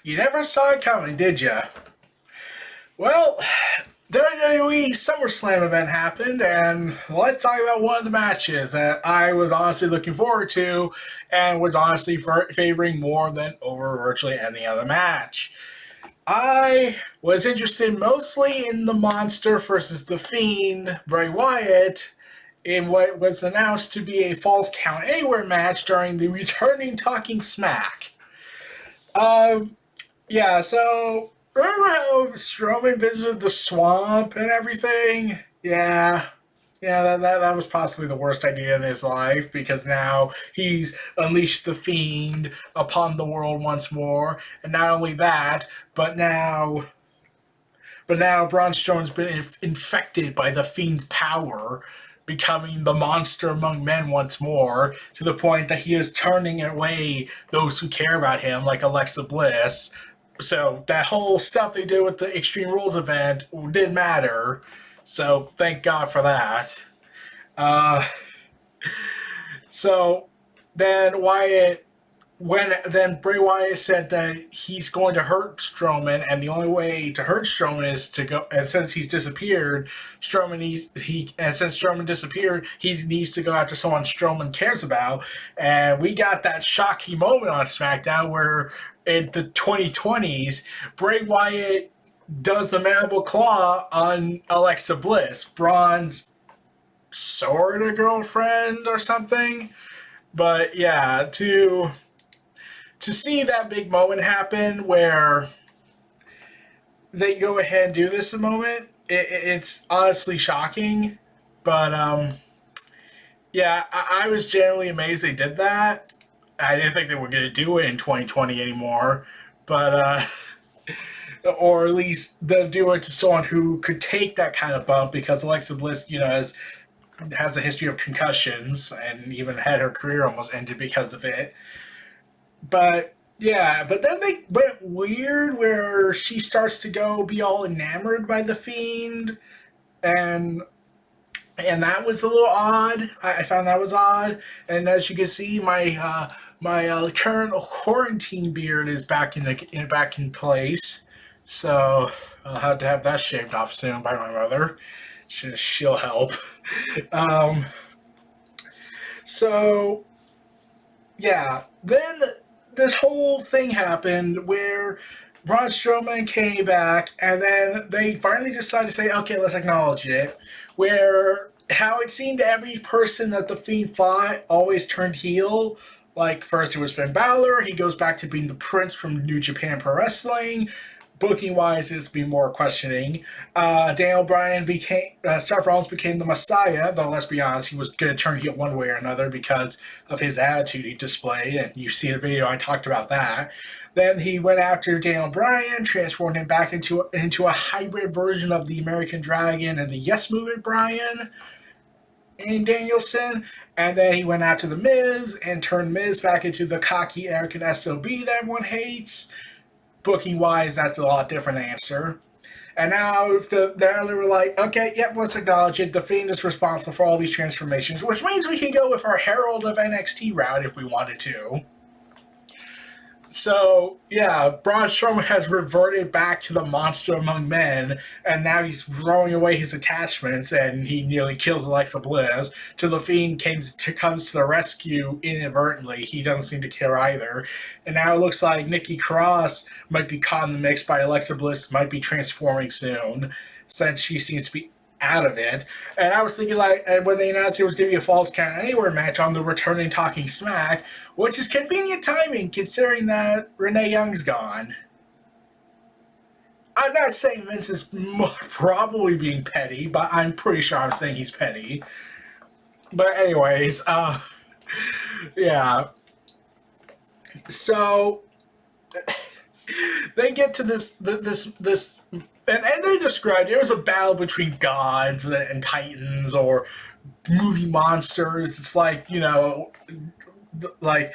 You never saw it coming, did you? Well, WWE SummerSlam event happened, and let's talk about one of the matches that I was honestly looking forward to and was honestly favoring more than over virtually any other match. I was interested mostly in the Monster versus the Fiend, Bray Wyatt, in what was announced to be a Falls Count Anywhere match during the returning Talking Smack. Um, yeah, so remember how Strowman visited the swamp and everything? Yeah, that was possibly the worst idea in his life because now he's unleashed the Fiend upon the world once more, and not only that, but now Braun Strowman's been infected by the Fiend's power, becoming the monster among men once more, to the point that he is turning away those who care about him, like Alexa Bliss. So that whole stuff they did with the Extreme Rules event did matter. So thank God for that. Uh, so then Bray Wyatt said that he's going to hurt Strowman, and the only way to hurt Strowman is to go. And since he's disappeared, since Strowman disappeared, he needs to go after someone Strowman cares about. And we got that shocking moment on SmackDown where in the 2020s, Bray Wyatt does the mandible claw on Alexa Bliss, Braun's sort of girlfriend or something. But yeah, to see that big moment happen where they go ahead and do this a moment, it's honestly shocking. But yeah, I was genuinely amazed they did that. I didn't think they were going to do it in 2020 anymore, but or at least they'll do it to someone who could take that kind of bump because Alexa Bliss, has a history of concussions and even had her career almost ended because of it. But yeah, but then they went weird where she starts to go be all enamored by the Fiend, and that was a little odd. I found that was odd. And as you can see, my current quarantine beard is back in place. So I'll have to have that shaved off soon by my mother. She'll help. Um, so yeah, then this whole thing happened where Braun Strowman came back, and then they finally decided to say, okay, let's acknowledge it. Where how it seemed every person that the Fiend fought always turned heel. Like, first it was Finn Balor, he goes back to being the Prince from New Japan Pro Wrestling. Booking wise, it's been more questioning. Daniel Bryan Seth Rollins became the Messiah, though let's be honest, he was going to turn heel one way or another because of his attitude he displayed, and you see the video I talked about that. Then he went after Daniel Bryan, transformed him back into a hybrid version of the American Dragon and the Yes Movement Bryan and Danielson, and then he went after the Miz and turned Miz back into the cocky, arrogant SOB that everyone hates. Booking wise, that's a lot different answer. And now they were like, okay, yep, let's acknowledge it. The Fiend is responsible for all these transformations, which means we can go with our Herald of NXT route if we wanted to. So, yeah, Braun Strowman has reverted back to the monster among men, and now he's throwing away his attachments, and he nearly kills Alexa Bliss. Till the Fiend comes to the rescue inadvertently. He doesn't seem to care either. And now it looks like Nikki Cross might be caught in the mix by Alexa Bliss, might be transforming soon, since she seems to be out of it. And I was thinking, like, when they announced it was going to be a Falls Count Anywhere match on the returning Talking Smack, which is convenient timing considering that Renee Young's gone. I'm not saying Vince is probably being petty, but I'm pretty sure I'm saying he's petty. But anyways, yeah. So they get to this and they described it was a battle between gods and titans or movie monsters. It's like, like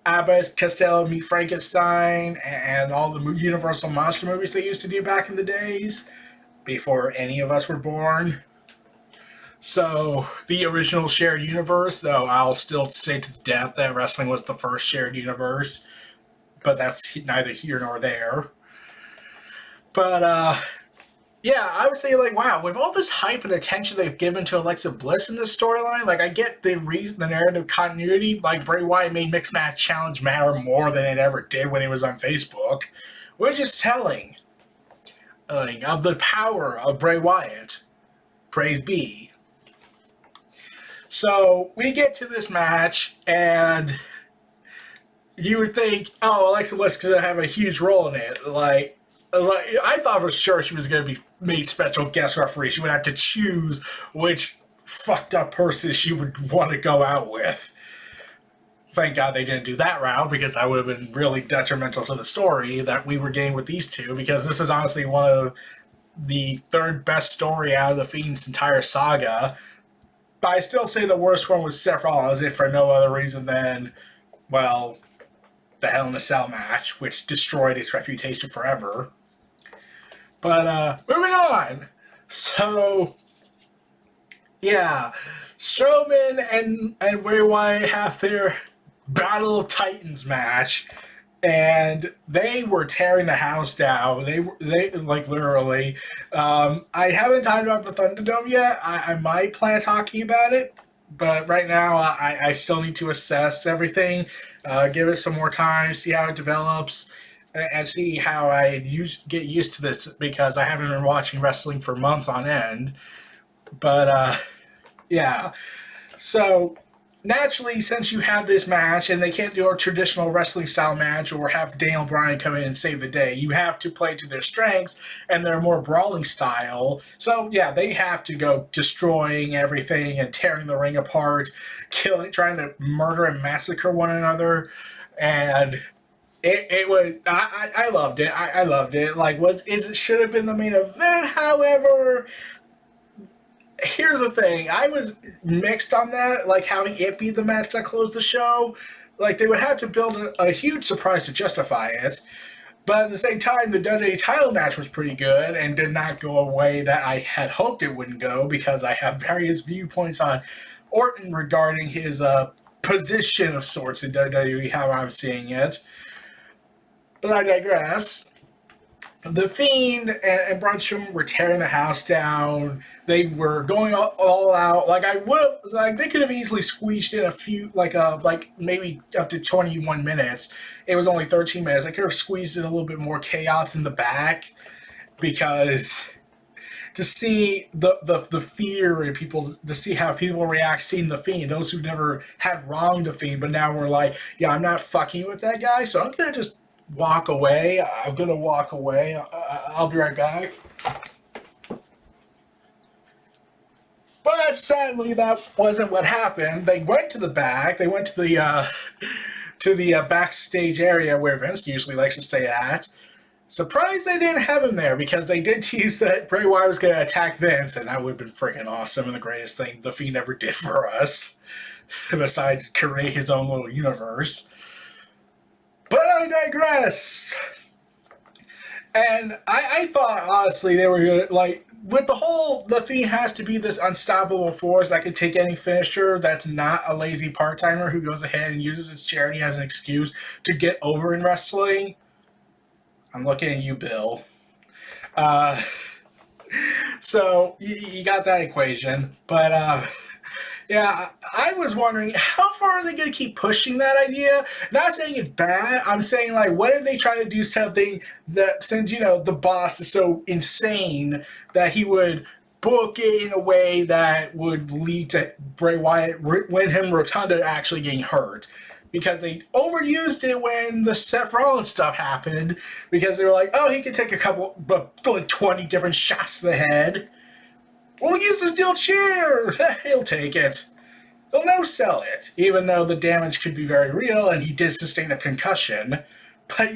Abbott Costello meet Frankenstein and all the Universal monster movies they used to do back in the days before any of us were born. So the original shared universe, though I'll still say to death that wrestling was the first shared universe. but that's neither here nor there. But, yeah, I would say, like, wow, with all this hype and attention they've given to Alexa Bliss in this storyline, like, I get the reason, the narrative continuity, like, Bray Wyatt made Mixed Match Challenge matter more than it ever did when he was on Facebook, which is telling of the power of Bray Wyatt. Praise be. So, we get to this match, and you would think, oh, Alexa Bliss is going to have a huge role in it, I thought for sure she was going to be made special guest referee. She would have to choose which fucked up person she would want to go out with. Thank God they didn't do that route, because that would have been really detrimental to the story that we were getting with these two, because this is honestly one of the third best story out of the Fiend's entire saga. But I still say the worst one was Seth Rollins, if for no other reason than, well, the Hell in a Cell match, which destroyed its reputation forever. But, moving on. So, yeah. Strowman and Bray Wyatt have their Battle of Titans match, and they were tearing the house down. They like, literally. I haven't talked about the Thunderdome yet. I might plan talking about it, but right now I still need to assess everything, give it some more time, see how it develops, and see how I get used to this, because I haven't been watching wrestling for months on end. But, yeah. So, naturally, since you have this match, and they can't do a traditional wrestling style match or have Daniel Bryan come in and save the day, you have to play to their strengths and their more brawling style. So, yeah, they have to go destroying everything and tearing the ring apart, trying to murder and massacre one another. And it was, I loved it. I loved it. Like, it should have been the main event, however. Here's the thing, I was mixed on that, like having it be the match that closed the show. Like, they would have to build a huge surprise to justify it. But at the same time, the WWE title match was pretty good and did not go a way that I had hoped it wouldn't go, because I have various viewpoints on Orton regarding his position of sorts in WWE, how I'm seeing it. But I digress. The Fiend and Braun Strowman were tearing the house down. They were going all out. Like, I would have, like, they could have easily squeezed in a few, like maybe up to 21 minutes. It was only 13 minutes. I could have squeezed in a little bit more chaos in the back, because to see the fear in people, to see how people react seeing the Fiend, those who never had wronged the Fiend, but now we're like, yeah, I'm not fucking with that guy, so I'm going to just walk away. I'm going to walk away. I'll be right back. But sadly, that wasn't what happened. They went to the back. They went to the backstage area where Vince usually likes to stay at. Surprised they didn't have him there, because they did tease that Bray Wyatt was going to attack Vince, and that would have been freaking awesome and the greatest thing the Fiend ever did for us, besides create his own little universe. But I digress. And I thought, honestly, they were going to, like, with the Fiend has to be this unstoppable force that could take any finisher that's not a lazy part-timer who goes ahead and uses his charity as an excuse to get over in wrestling. I'm looking at you, Bill. So, you got that equation. But, yeah, I was wondering, how far are they going to keep pushing that idea? Not saying it's bad. I'm saying, like, what if they try to do something that, since, the boss is so insane, that he would book it in a way that would lead to Bray Wyatt win him Rotunda actually getting hurt. Because they overused it when the Seth Rollins stuff happened, because they were like, oh, he could take 20 different shots to the head. We'll use his steel chair. He'll take it. They'll no-sell it, even though the damage could be very real and he did sustain a concussion. But,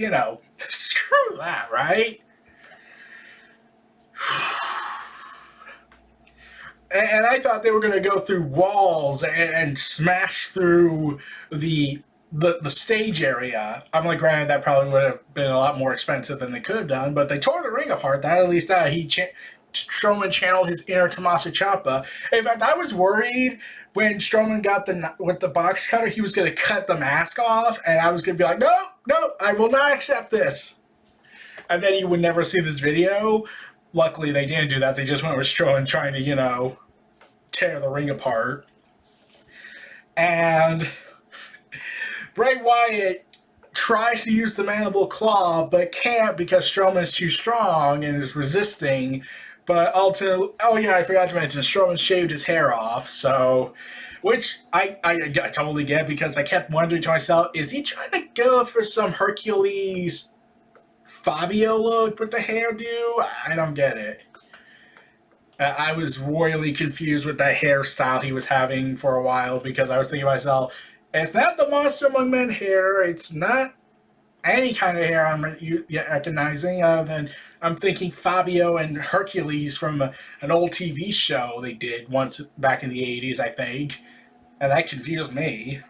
screw that, right? And I thought they were going to go through walls and smash through the stage area. I'm like, granted, that probably would have been a lot more expensive than they could have done, but they tore the ring apart. That at least Strowman channeled his inner Tommaso Ciampa. In fact, I was worried when Strowman got with the box cutter, he was going to cut the mask off, and I was going to be like, no, I will not accept this. And then you would never see this video. Luckily, they didn't do that. They just went with Strowman trying to, tear the ring apart. And Bray Wyatt tries to use the mandible claw, but can't because Strowman is too strong and is resisting. But ultimately, I forgot to mention, Strowman shaved his hair off, so, which I totally get, because I kept wondering to myself, is he trying to go for some Hercules Fabio look with the hairdo? I don't get it. I was royally confused with that hairstyle he was having for a while, because I was thinking to myself, it's not the Monster Among Men hair, it's not any kind of hair I'm recognizing, other than I'm thinking Fabio and Hercules from an old TV show they did once back in the 80s, I think. And that confused me.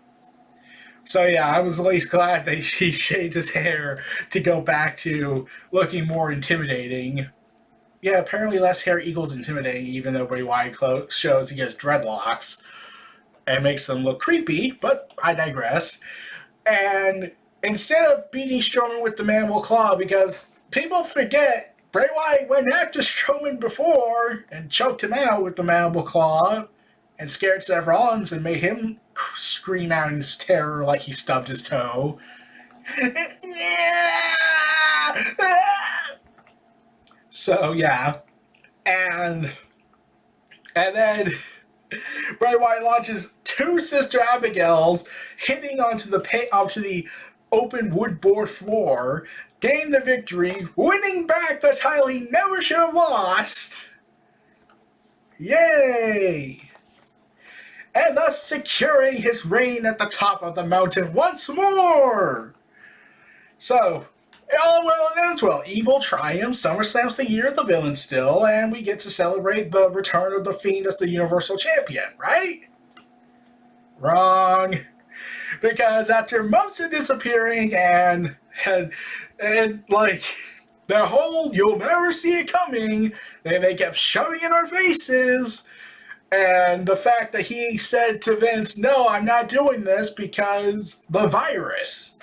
So yeah, I was at least glad that he shaved his hair to go back to looking more intimidating. Yeah, apparently less hair equals intimidating, even though Bray Wyatt shows he has dreadlocks. And makes them look creepy, but I digress. And instead of beating Strowman with the mandible claw, because people forget, Bray Wyatt went after Strowman before and choked him out with the mandible claw and scared Seth Rollins and made him scream out in his terror like he stubbed his toe. So, yeah. And then Bray Wyatt launches two Sister Abigails, hitting onto the open woodboard floor, gain the victory, winning back the title he never should have lost. Yay! And thus securing his reign at the top of the mountain once more. So, all well and ends well. Evil triumphs, SummerSlam's the year of the villain still, and we get to celebrate the return of the Fiend as the Universal Champion, right? Wrong. Because after months of disappearing and like the whole "you'll never see it coming," they kept shoving in our faces, and the fact that he said to Vince, "No, I'm not doing this because the virus."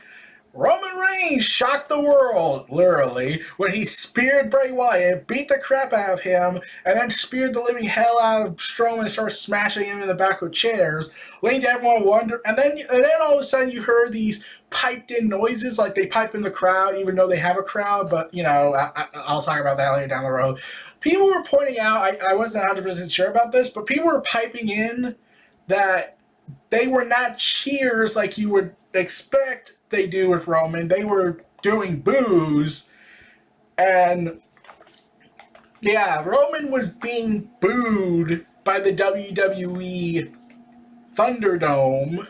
Roman Reigns shocked the world, literally, when he speared Bray Wyatt, beat the crap out of him, and then speared the living hell out of Strowman and started smashing him in the back with chairs, leading to everyone wonder. And then all of a sudden you heard these piped-in noises, like they pipe in the crowd, even though they have a crowd, but, I'll talk about that later down the road. People were pointing out, I wasn't 100% sure about this, but people were piping in that they were not cheers like you would expect they do with Roman. They were doing boos, and yeah, Roman was being booed by the WWE Thunderdome,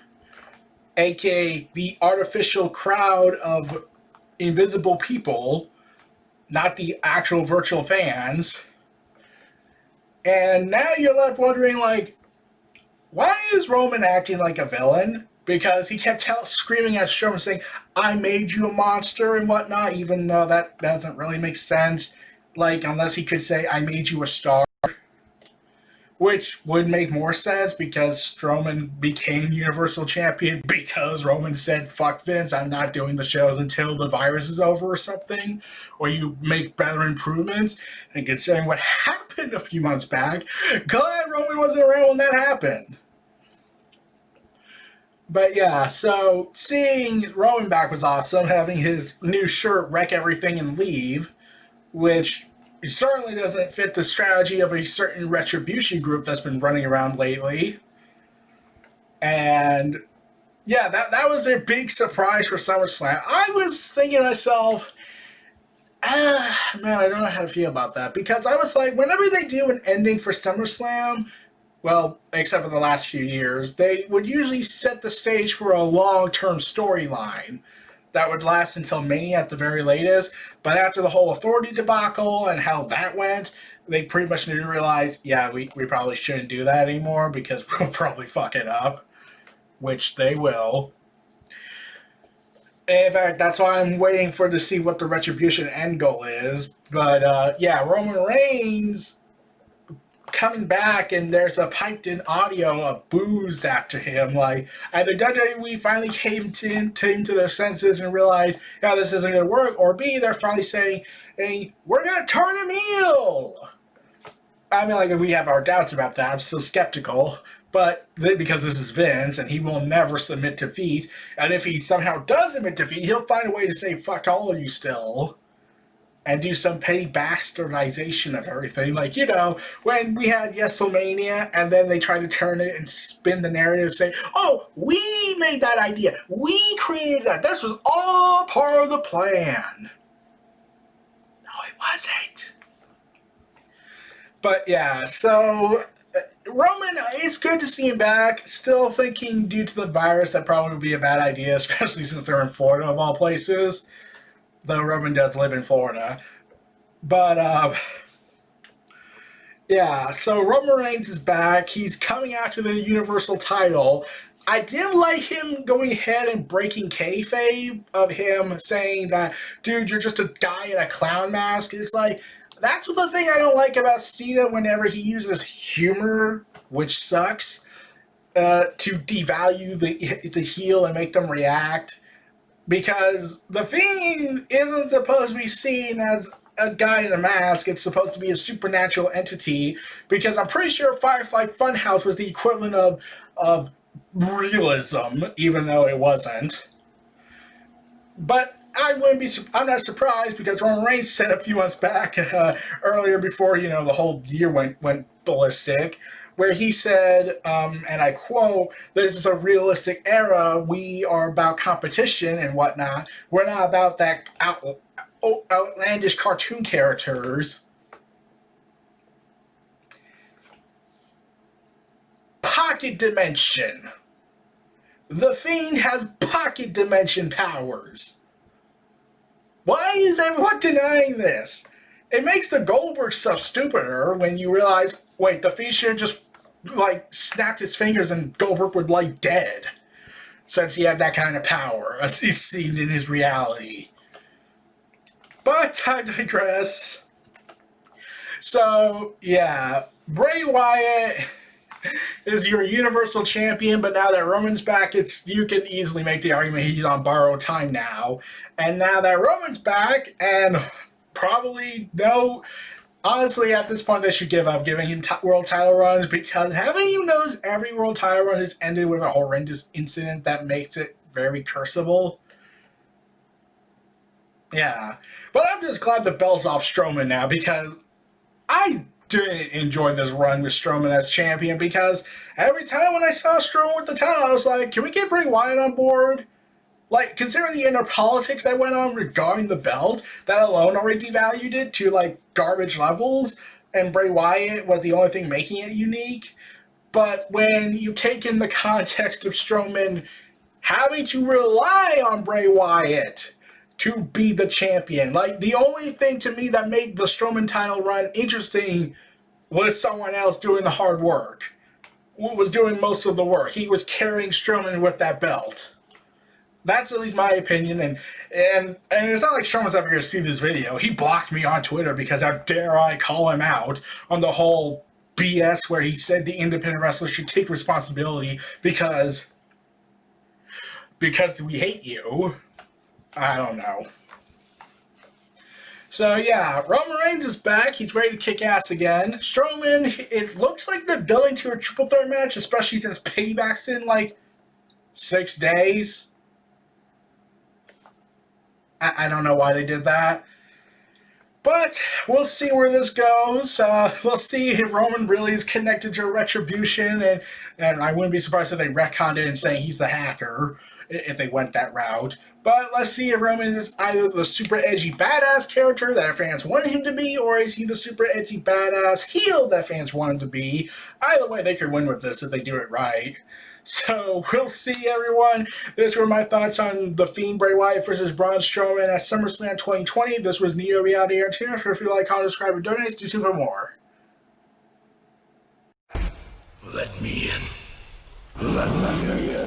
aka the artificial crowd of invisible people, not the actual virtual fans. And now you're left wondering, like, why is Roman acting like a villain? Because he kept screaming at Strowman saying, "I made you a monster" and whatnot, even though that doesn't really make sense. Like, unless he could say, "I made you a star." Which would make more sense because Strowman became Universal Champion because Roman said, "Fuck Vince, I'm not doing the shows until the virus is over," or something. Or you make better improvements. And considering what happened a few months back, glad Roman wasn't around when that happened. But yeah, so seeing Roman back was awesome, having his new shirt wreck everything and leave, which certainly doesn't fit the strategy of a certain retribution group that's been running around lately. And yeah, that was a big surprise for SummerSlam. I was thinking to myself, man, I don't know how to feel about that, because I was like, whenever they do an ending for SummerSlam, well, except for the last few years, they would usually set the stage for a long-term storyline that would last until Mania at the very latest. But after the whole Authority debacle and how that went, they pretty much knew to realize, yeah, we probably shouldn't do that anymore because we'll probably fuck it up, which they will. In fact, that's why I'm waiting for to see what the Retribution end goal is. But yeah, Roman Reigns coming back, and there's a piped in audio of boos after him. Like either WWE finally came to their senses and realized, yeah, this isn't gonna work, or B, they're finally saying, hey, we're gonna turn him heel. I mean, like, we have our doubts about that. I'm still skeptical. But because this is Vince and he will never submit to defeat, and if he somehow does submit to defeat, he'll find a way to say fuck all of you still, and do some petty bastardization of everything. Like, you know, when we had Yeselmania and then they tried to turn it and spin the narrative and say, oh, we made that idea. We created that. This was all part of the plan. No, it wasn't. But yeah, so Roman, it's good to see him back. Still thinking due to the virus that probably would be a bad idea, especially since they're in Florida of all places. Though Roman does live in Florida. But yeah, so Roman Reigns is back. He's coming after the Universal title. I didn't like him going ahead and breaking kayfabe of him saying that, dude, you're just a guy in a clown mask. It's like, that's what the thing I don't like about Cena whenever he uses humor, which sucks, to devalue the heel and make them react. Because the Fiend isn't supposed to be seen as a guy in a mask. It's supposed to be a supernatural entity. Because I'm pretty sure Firefly Funhouse was the equivalent of realism, even though it wasn't. But I'm not surprised because Roman Reigns said a few months back, earlier before, you know, the whole year went ballistic, where he said, and I quote, this is a realistic era. We are about competition and whatnot. We're not about that outlandish cartoon characters. Pocket dimension. The Fiend has pocket dimension powers. Why is everyone denying this? It makes the Goldberg stuff stupider when you realize, wait, the Fiend should have just, like, snapped his fingers and Goldberg would lie dead. Since he had that kind of power, as he's seen in his reality. But I digress. So, yeah, Bray Wyatt is your Universal Champion, but now that Roman's back, you can easily make the argument he's on borrowed time now. And now that Roman's back, and probably no, honestly, at this point, they should give up giving him world title runs, because haven't you noticed every world title run has ended with a horrendous incident that makes it very curseable? Yeah. But I'm just glad the belt's off Strowman now, because I didn't enjoy this run with Strowman as champion, because every time when I saw Strowman with the title, I was like, can we get Bray Wyatt on board? Like, considering the inner politics that went on regarding the belt, that alone already devalued it to, like, garbage levels, and Bray Wyatt was the only thing making it unique. But when you take in the context of Strowman having to rely on Bray Wyatt to be the champion, like, the only thing to me that made the Strowman title run interesting was someone else doing the hard work. Was doing most of the work. He was carrying Strowman with that belt. That's at least my opinion, and it's not like Strowman's ever going to see this video. He blocked me on Twitter because how dare I call him out on the whole BS where he said the independent wrestler should take responsibility because we hate you. I don't know. So yeah, Roman Reigns is back. He's ready to kick ass again. Strowman, it looks like they're building to a triple threat match, especially since Payback's in like 6 days. I don't know why they did that. But we'll see where this goes. We'll see if Roman really is connected to Retribution, and I wouldn't be surprised if they retconned it and saying he's the hacker if they went that route. But let's see if Roman is either the super edgy badass character that fans want him to be, or is he the super edgy badass heel that fans want him to be. Either way, they could win with this if they do it right. So we'll see, everyone. These were my thoughts on The Fiend, Bray Wyatt versus Braun Strowman at SummerSlam 2020. This was Neo Reality Entertainment. If you like, comment, subscribe, and donate. Stay tuned for more. Let me in. Let me in.